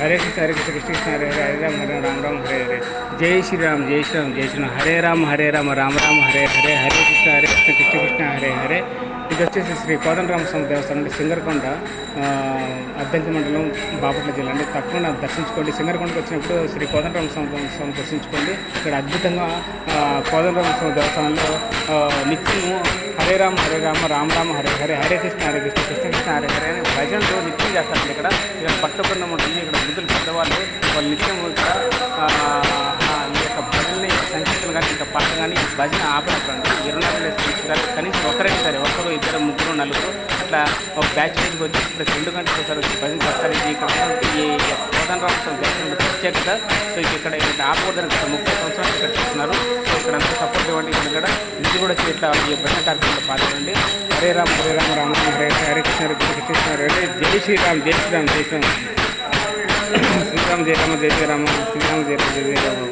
హరే కృష్ణ కృష్ణ కృష్ణ హరే హరే హరే రామ హరే రామ రామ హరే హరే. జై శ్రీరామ్ జై శ్రీరామ్ జై శ్రీరామ్. హరే రామ రామ రామ హరే హరే. హరే కృష్ణ కృష్ణ కృష్ణ హరే హరే. ఇది వచ్చేసి శ్రీ కోదండరామస్వామి దేవస్థానం అండి, సింగరకొండ, అద్దంకి మండలం, బాపట్ల జిల్లా అండి. తప్పకుండా దర్శించుకోండి. సింగరకొండకు వచ్చినప్పుడు శ్రీ కోదండరామస్వామి దర్శించుకోండి. ఇక్కడ అద్భుతంగా కోదండరామస్వామి దేవస్థానంలో నిత్యము హరే రామ రామ రామ హరే హరే. హరే కృష్ణ కృష్ణ కృష్ణ హరే హరే అని భజనలు నిత్యం చేస్తారు. ఇక్కడ భక్త బృందం ఉంటుంది. ఇక్కడ వృద్ధులు పెద్దవాళ్ళు వాళ్ళు నిత్యం ఇక్కడ ఈ యొక్క భజనని సంకీర్తన కానీ ఇంకా పాట కానీ భజన ఆపినప్పుడు 24 గంటలు కనీసం ఒకరైనా సరే, ఒకరు ఇద్దరు ముగ్గురు నలుగురు అట్లా ఒక బ్యాచ్ మీదకి వచ్చి ఇప్పుడు 2 గంటలు ఒకసారి వచ్చి భజన చేస్తారు. ఇది ఇక్కడ ఈ కోదండరామస్వామి దేవస్థానం ప్రత్యేకత. సో ఇక్కడ ఆపకూడదని 30 సంవత్సరాలు ఇక్కడ చేస్తున్నారు. సో ఇక్కడ అంతా సపోర్ట్ ఇవ్వండి. ఇక్కడ ఇది కూడా ఇట్లా ఈ భజన కార్యక్రమంలో పాల్గొనండి. హరే రామ రామ రామ హరే హరే కృష్ణ కృష్ణ హరే. జై శ్రీరామ్ జై శ్రీరామ్ జై శ్రీరామ్. శ్రీరామ్ జయ రామ జయ శ్రీరామ శ్రీరామ జయ రామ జయ రామ.